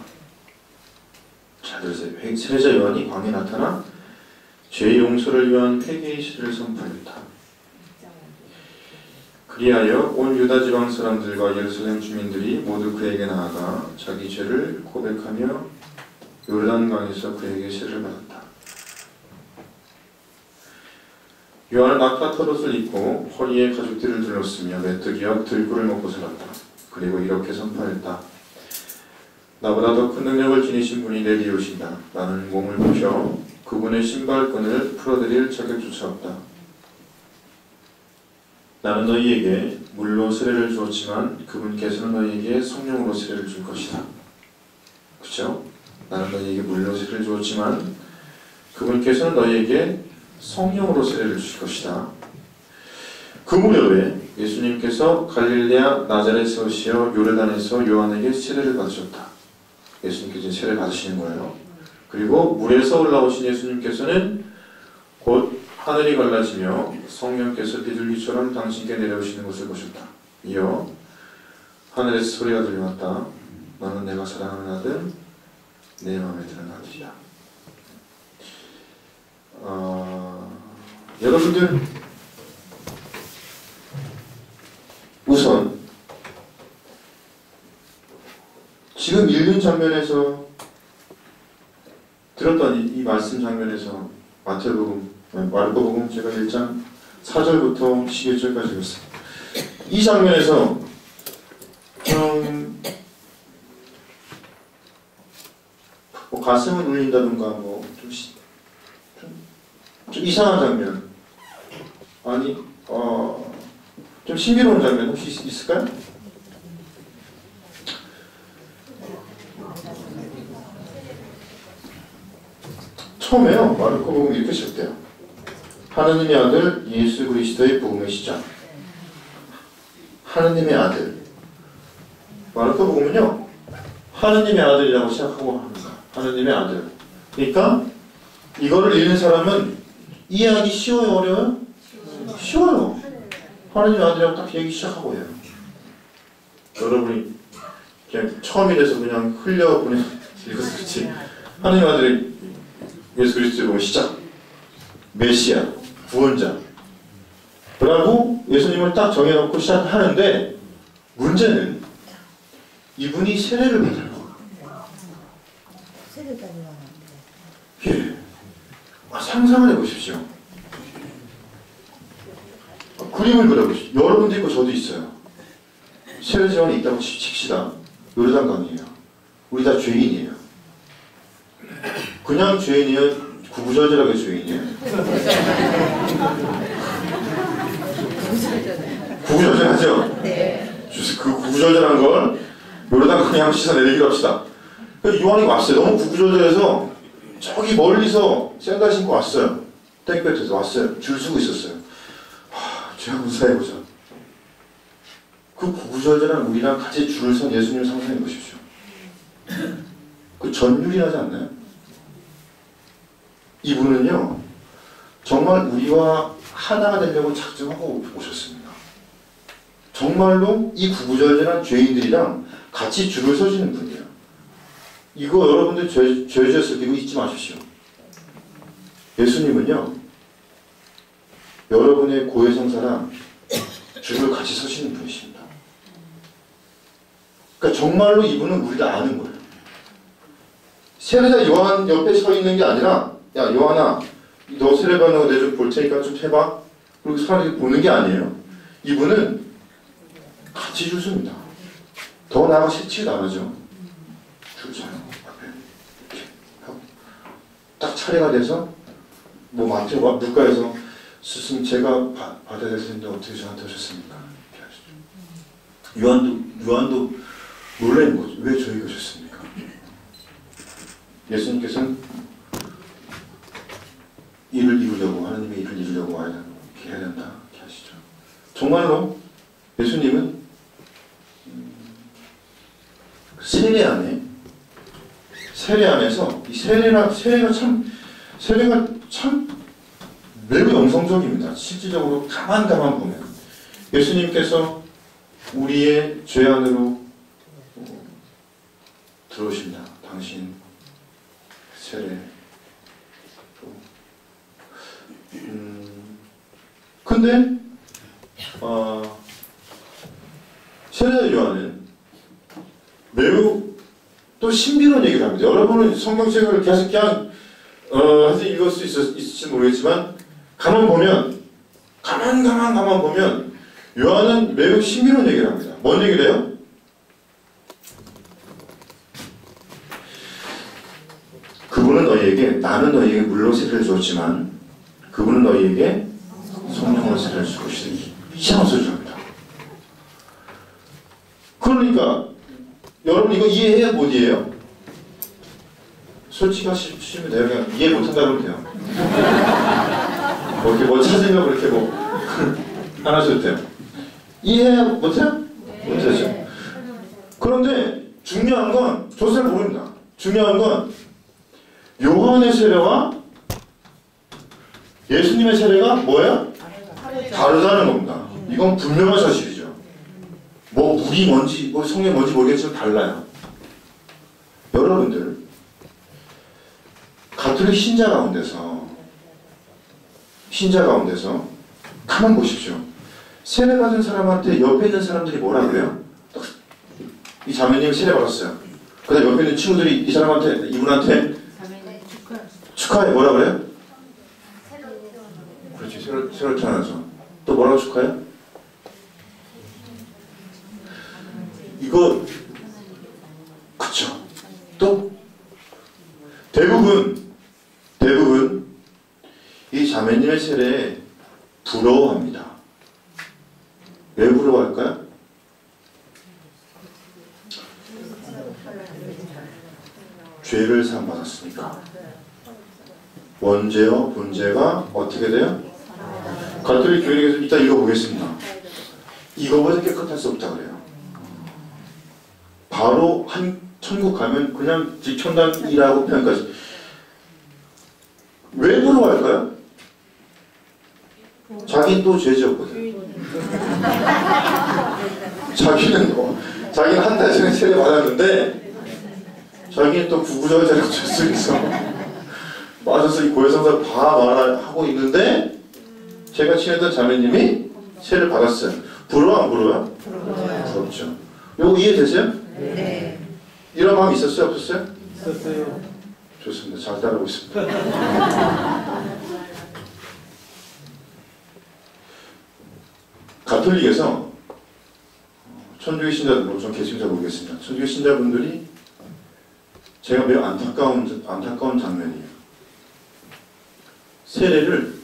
잘 들으세요. 세례자 요한이 광야에 나타나 죄 용서를 위한 회개의 세례를 선포하였다. 그리하여 온 유다 지방 사람들과 예루살렘 주민들이 모두 그에게 나아가 자기 죄를 고백하며 요르단강에서 그에게 세례를 받았다. 요한은 낙타 털옷을 입고 허리에 가죽띠를 둘렀으며 메뚜기와 들꿀을 먹고 살았다. 그리고 이렇게 선포했다. 나보다 더 큰 능력을 지니신 분이 내 뒤에 오신다. 나는 몸을 부셔 그분의 신발끈을 풀어드릴 자격조차 없다. 나는 너희에게 물로 세례를 주었지만 그분께서는 너희에게 성령으로 세례를 줄 것이다. 그렇죠? 나는 너희에게 물로 세례를 주었지만 그분께서는 너희에게 성령으로 세례를 주실 것이다. 그 무렵에 예수님께서 갈릴레아 나자렛에 오시어 요르단에서 요한에게 세례를 받으셨다. 예수님께서 세례를 받으시는 거예요. 그리고 물에서 올라오신 예수님께서는 곧 하늘이 갈라지며 성령께서 비둘기처럼 당신께 내려오시는 것을 보셨다. 이어 하늘에서 소리가 들려왔다. 너는 내가 사랑하는 아들, 내 마음에 드는 아들이다. 여러분들 우선 지금 읽은 장면에서 들었던 이 말씀 장면에서 마르코복음 제가 1장 4절부터 11절까지 읽었어요. 이 장면에서 뭐 가슴을 울린다든가 좀 이상한 장면, 아니 좀 신비로운 장면 혹시 있을까요? 처음에요. 마르코복음 이렇게 시작돼요. 하느님의 아들 예수 그리스도의 복음의 시작. 하느님의 아들. 마르코복음은요, 하느님의 아들이라고 시작하고 합니다. 하느님의 아들. 그러니까 이거를 읽는 사람은 이해하기 쉬워요, 어려워요? 쉬워요. 하느님의 아들이라고 딱 얘기 시작하고 해요. 여러분이 그냥 처음이라서 그냥 흘려보내 이것을 그렇지 하나님 아들의 예수 그리스도의 보면 시작 메시아 구원자 라고 예수님을 딱 정해놓고 시작하는데 문제는 이분이 세례를 받아요. 세례가 요한. 예. 상상을 해보십시오. 그림을 그려보십시오. 여러분도 있고 저도 있어요. 세례지원이 있다고 칩시다. 요르단강이에요. 우리 다 죄인이에요. 그냥 죄인이에요? 구구절절하게 죄인이에요? 구구절절하죠? 네. 그 구구절절한 걸 요르단강에 한번 씻어내기로 합시다. 요한이 왔어요. 너무 구구절절해서 저기 멀리서 샌들 신고 왔어요. 땡볕에서 왔어요. 줄 서고 있었어요. 죄 한번 사해보자. 그 구구절절한 우리랑 같이 줄을 선 예수님을 상상해 보십시오. 그 전율이 나지 않나요? 이분은요 정말 우리와 하나가 되려고 작정하고 오셨습니다. 정말로 이 구구절절한 죄인들이랑 같이 줄을 서시는 분이에요. 이거 여러분들 죄 지었을 때 이거 잊지 마십시오. 예수님은요 여러분의 고해성사랑 줄을 같이 서시는 분이십니다. 그러니까 정말로 이분은 우리를 아는 거예요. 세례자 요한 옆에 서 있는 게 아니라 야 요한아 너 세례받는 거 내 좀 볼 테니까 좀 해봐. 그리고 사람들이 보는 게 아니에요. 이분은 같이 줄 섭니다. 더 나아가 실치도 안 하죠. 줄 서요. 앞에 이렇게 하고 딱 차례가 돼서 뭐 마트 물가에서 스승 제가 받아야 될 텐데 어떻게 저한테 오셨습니까? 이렇게 하시죠. 요한도 놀라는 거죠. 왜 저희가 오셨습니까? 예수님께서는 일을 이루려고 하나님의 일을 이루려고 와야 이렇게 해야 된다 이렇게 하시죠. 정말로 예수님은 세례 안에서 이 세례가 참 매우 영성적입니다. 실질적으로 가만 보면 예수님께서 우리의 죄 안으로 들어오신다. 당신 세례. 근데 세례자 요한은 매우 또 신비로운 얘기를 합니다. 여러분은 성경책을 계속 그냥 해서 읽을 수 있을지 모르겠지만 가만 보면 요한은 매우 신비로운 얘기를 합니다. 뭔 얘기를 해요? 그분은 너희에게 나는 너희에게 물로 세례를 주었지만 그분은 너희에게 성령으로 세례를 줄 것이다. 이상한 소리를 합니다. 그러니까 여러분 이거 이해해야 못 이해해요? 솔직히 하시면 돼요. 그냥 이해 못한다 그러면 돼요. 뭐 이렇게 뭐 찾으려고 그렇게 뭐 안 하셔도 돼요. 이해 못해요? 못하죠. 그런데 중요한 건 저 잘 모릅니다. 중요한 건 요한의 세례와 예수님의 세례가 뭐예요? 다르다는 겁니다. 이건 분명한 사실이죠. 뭐 물이 뭔지 뭐 성령이 뭔지 모르겠지만 달라요. 여러분들 가톨릭 신자 가운데서 가만 보십시오. 세례 받은 사람한테 옆에 있는 사람들이 뭐라 그래요? 이 자매님 세례 받았어요. 그 다음 옆에 있는 친구들이 이 사람한테 이분한테 축하해. 뭐라 그래요? 그렇지. 새로 태어나서 또 뭐라고 축하해? 이거 그쵸. 또 대부분 이 자매님의 세례에 부러워합니다. 왜 부러워할까요? 죄를 사함받았으니까. 원죄와 본죄가 어떻게 돼요? 가톨릭 교회에서 이따 읽어보겠습니다. 이거보다 깨끗할 수 없다 그래요. 바로 천국 가면 그냥 지천당이라고 표현까지. 왜 부러워할까요? 자기는 또 죄 지었거든. 자기는 자기는 한 달 전에 세례 받았는데 자기는 또 구구절절하고 죄수에서 빠져서 이 고해성사를 다 말하고 있는데 제가 친했던 자매님이 세례를 받았어요. 부러워 안 부러워요? 부럽죠. 요거 이해되세요? 네. 이런 마음 있었어요? 없었어요? 있었어요. 좋습니다. 잘 따르고 있습니다. 가톨릭에서 천주교 신자들, 전 개신자 모르겠습니다. 천주교 신자분들이 제가 매우 안타까운 장면이에요. 세례를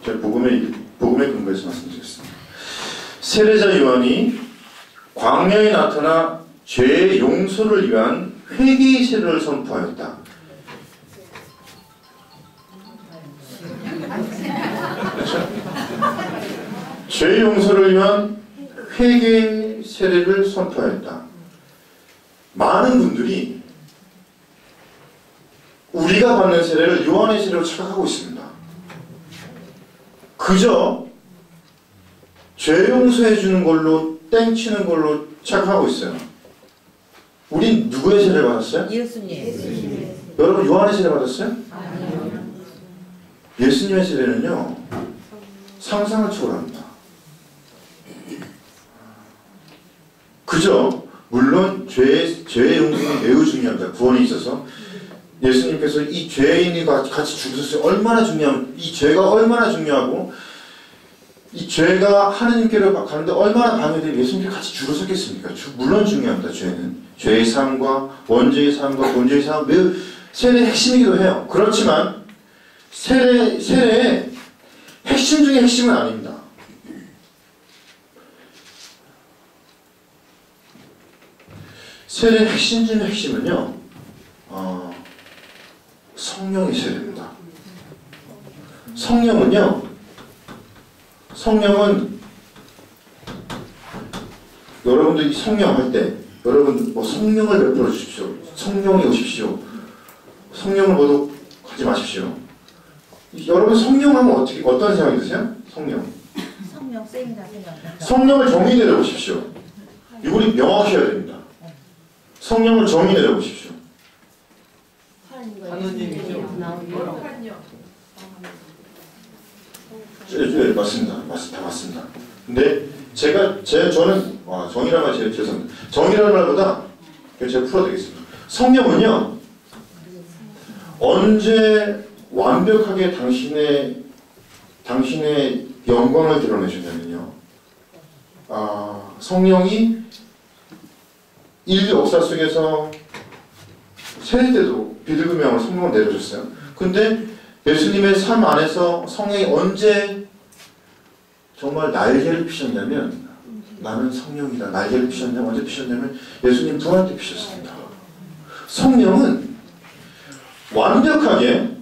제가 복음의 근거에서 말씀드리겠습니다. 세례자 요한이 광야에 나타나 죄의 용서를 위한 회개의 세례를 선포하였다. 그렇죠? 죄의 용서를 위한 회개의 세례를 선포하였다. 많은 분들이 우리가 받는 세례를 요한의 세례로 착각하고 있습니다. 그저 죄 용서해 주는 걸로 땡치는 걸로 착각하고 있어요. 우린 누구의 세례를 받았어요? 예수님. 여러분 요한의 세례 받았어요? 예수님의 세례는요 상상을 초월합니다. 그저 물론 죄의 용서는 매우 중요합니다. 구원에 있어서 예수님께서 이 죄인이 같이 죽으셨어요. 얼마나 중요하면 이 죄가 얼마나 중요하고 이 죄가 하느님께로 가는데 얼마나 방해되고 예수님이 같이 죽으셨겠습니까? 물론 중요합니다. 죄는 죄의 삶과 원죄의 삶과 본죄의 삶 매우 세례의 핵심이기도 해요. 그렇지만 세례의 핵심 중에 핵심은 아닙니다. 세례의 핵심 중에 핵심은요 성령의 세례입니다. 성령은 여러분들이 성령 할 때 여러분 뭐 성령을 베풀어 주십시오. 성령이 오십시오. 성령을 모두 하지 마십시오. 여러분 성령하면 어떤 생각이 드세요? 성령 세미나 생각나. 성령을 정의 내려보십시오. 이걸 명확히 해야 됩니다. 성령을 정의 내려보십시오. 하느님이죠. 네, 맞습니다. 다 맞습니다. 근데 저는 정의라는 말 제일 죄송합니다. 정의라는 말보다 제가 풀어드리겠습니다. 성령은요 언제 완벽하게 당신의 영광을 드러내셨냐면요 성령이 인류 역사 속에서 세례 때도 비둘기명으로 성령을 내려줬어요. 근데 예수님의 삶 안에서 성령이 언제 정말 날개를 피셨냐면 나는 성령이다. 날개를 피셨냐면 언제 피셨냐면 예수님 부활 때 피셨습니다. 성령은 완벽하게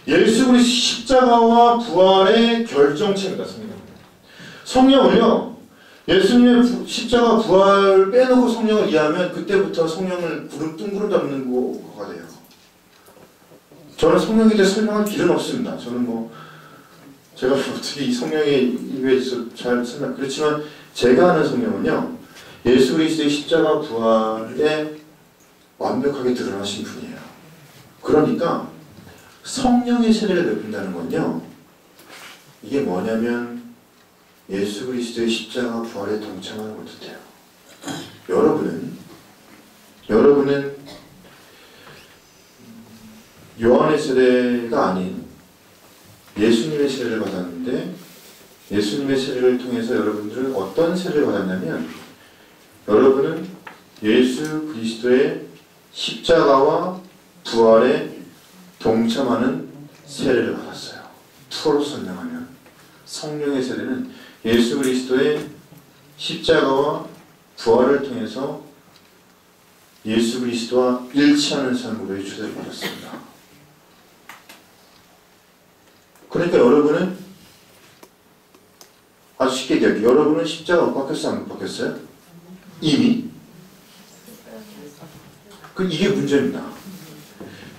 예수 그리스도의 십자가와 부활의 결정체입니다. 성령을요 예수님의 십자가 부활을 빼놓고 성령을 이해하면 그때부터 성령을 뚱그름 잡는 거가 돼요. 저는 성령에 대해 설명할 길은 없습니다. 저는 제가 어떻게 이 성령에 대해서 잘 설명 그렇지만 제가 아는 성령은요 예수 그리스도의 십자가 부활에 완벽하게 드러나신 분이에요. 그러니까 성령의 세례를 베푼다는 건요 이게 뭐냐면 예수 그리스도의 십자가 부활에 동참하는 것도 돼요. 여러분은 요한의 세례가 아닌 예수님의 세례를 받았는데 예수님의 세례를 통해서 여러분들은 어떤 세례를 받았냐면 여러분은 예수 그리스도의 십자가와 부활에 동참하는 세례를 받았어요. 투어로 설명하면 성령의 세례는 예수 그리스도의 십자가와 부활을 통해서 예수 그리스도와 일치하는 삶으로의 주제를 받았습니다. 그러니까 여러분은 아주 쉽게 얘기할게요. 여러분은 십자가 못 박혔어요? 안 박혔어요? 이미? 이게 문제입니다.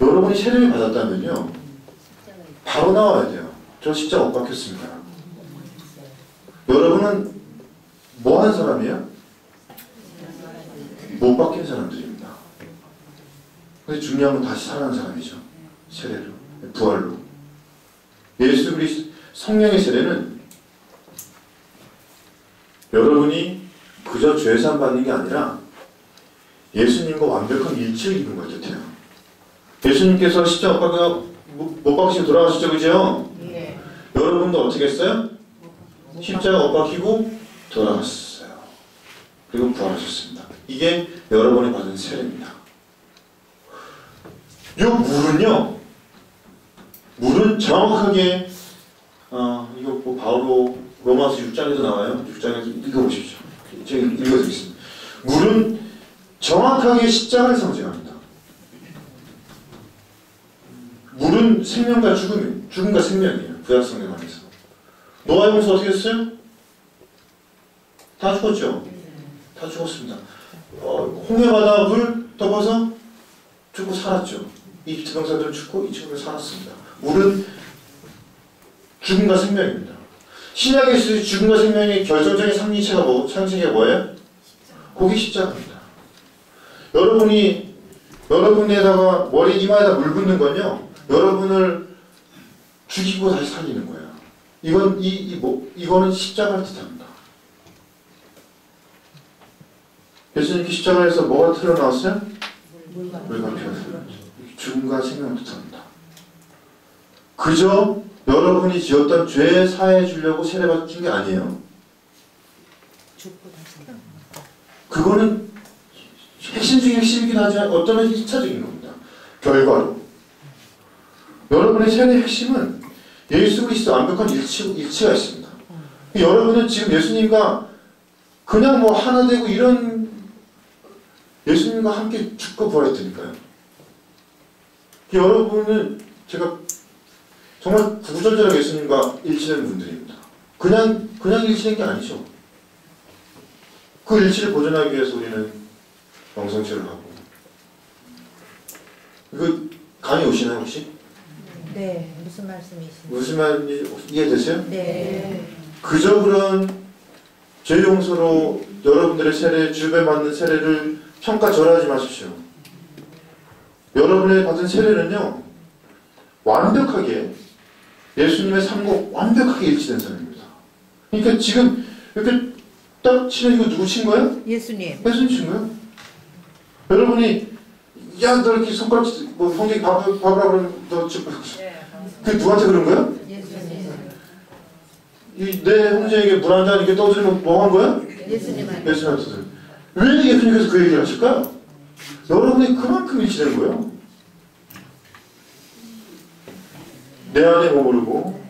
여러분이 세례를 받았다면요 바로 나와야 돼요. 저 십자가 못 박혔습니다. 여러분은 뭐 하는 사람이에요? 못 박힌 사람들입니다. 근데 중요한 건 다시 살아난 사람이죠. 세례로, 부활로. 예수 그리스도 성령의 세례는 여러분이 그저 죄산 받는 게 아니라 예수님과 완벽한 일치를 이루는 걸 뜻해요. 예수님께서 십자가 못 박히시고 돌아가셨죠, 그죠? 예. 여러분도 어떻게 했어요? 십자가 못 박히고 돌아갔어요. 그리고 부활하셨습니다. 이게 여러분이 받은 세례입니다. 이 물은 정확하게 이거 뭐 바로 로마서 6장에서 나와요. 6장에서 읽어보십시오. 제가 읽어드리겠습니다. 물은 정확하게 십자가를 상징합니다. 물은 생명과 죽음과 생명이에요. 구약 성경 안에서. 노아 용서 어떻게 했어요? 다 죽었죠? 다 죽었습니다. 홍해바다 물 덮어서 죽고 살았죠. 이집트 병사들은 죽고 이 친구들 살았습니다. 물은 죽음과 생명입니다. 신약의 죽음과 생명의 결정적인 상징체가 뭐예요? 그게 십자가입니다. 여러분에다가 머리 이마에다 물 붓는 건요, 여러분을 죽이고 다시 살리는 거예요. 이거는 십자가를 뜻합니다. 예수님께 십자가에서 뭐가 틀어나왔어요? 물과 피가 틀어나왔어요. 죽음과 생명을 뜻합니다. 그저 여러분이 지었던 죄 사해 주려고 세례받은 게 아니에요. 죽고 다시 태어나. 그거는 핵심 중에 핵심이긴 하지만 어떤 면에서 2차적인 겁니다. 결과로. 여러분의 세례의 핵심은 예수 그리스도 완벽한 일치가 있습니다. 여러분은 지금 예수님과 그냥 뭐 하나 되고 이런 예수님과 함께 죽고 부활했으니까요. 여러분은 제가 정말 구구절절하게 예수님과 일치된 분들입니다. 그냥 일치된 게 아니죠. 그 일치를 보존하기 위해서 우리는 영성체를 하고. 이거 감이 오시나요 혹시? 네, 무슨 말씀이신지. 무슨 말인지 이해되세요? 네. 그저 그런 죄 용서로 여러분들의 세례, 주변에 맞는 세례를 평가절하지 마십시오. 여러분의 받은 세례는요, 완벽하게 예수님의 삶과 완벽하게 일치된 사람입니다. 그러니까 지금 이렇게 딱 치면 이거 누구 친 거예요? 예수님. 예수님 친 거예요? 여러분이 야, 너 이렇게 손가락 뭐 형제기 밥으라 그러면 너 지금 그 누구한테 그런 거야? 예수님. 내 형제에게 물 한 잔 이렇게 떠들면 뭐 한 거야? 예수님한테. 예수님한테. 왜 예수님께서 그 얘기를 하실까요? 여러분이 그만큼 일치된 거예요. 내 안에 머무르고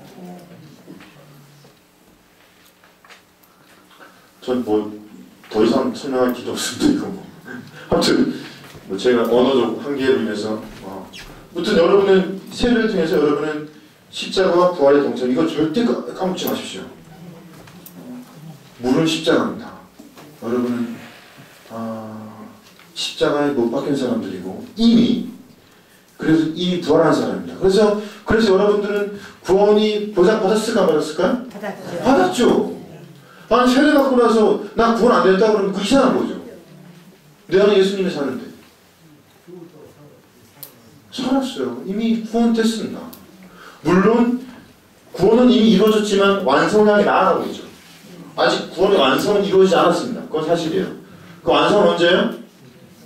전 뭐 더 이상 설명할 길도 없습니다. 이거 뭐. 아무튼 뭐 제가 언어적 한계로 인해서 아무튼 여러분은 세례를 통해서 여러분은 십자가와 부활의 동참, 이거 절대 까먹지 마십시오. 물은 십자가입니다. 여러분은 십자가에 못 박힌 사람들이고 이미 부활한 사람입니다. 그래서 여러분들은 구원이 보장받았을까 안 받았을까요? 받았죠. 받았죠. 아니 세례 받고 나서 나 구원 안 됐다 그러면 그 이상한 거죠. 내 안에 예수님이 사는데 살았어요. 이미 구원됐습니다. 물론 구원은 이미 이루어졌지만 완성을 향해 나아가고 있죠. 아직 구원의 완성은 이루어지지 않았습니다. 그건 사실이에요. 그 완성은 언제예요?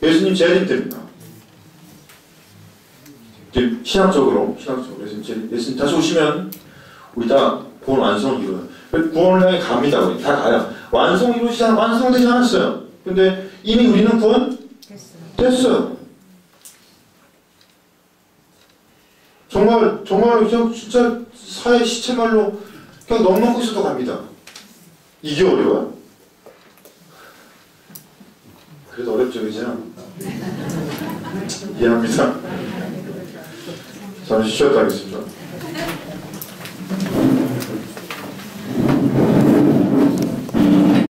예수님 재림 때입니다. 신학적으로 예수님 다시 오시면 우리 다 구원 완성을 이루어요. 구원을 향해 갑니다. 우리 다 가요. 완성되지 않았어요. 근데 이미 우리는 구원 됐어요. 정말 그냥 진짜 사회 시체말로 그냥 넉넉히 있어도 갑니다. 이게 어려워요? 그래도 어렵죠, 그죠? 이해합니다. 잠시 쉬었다 하겠습니다.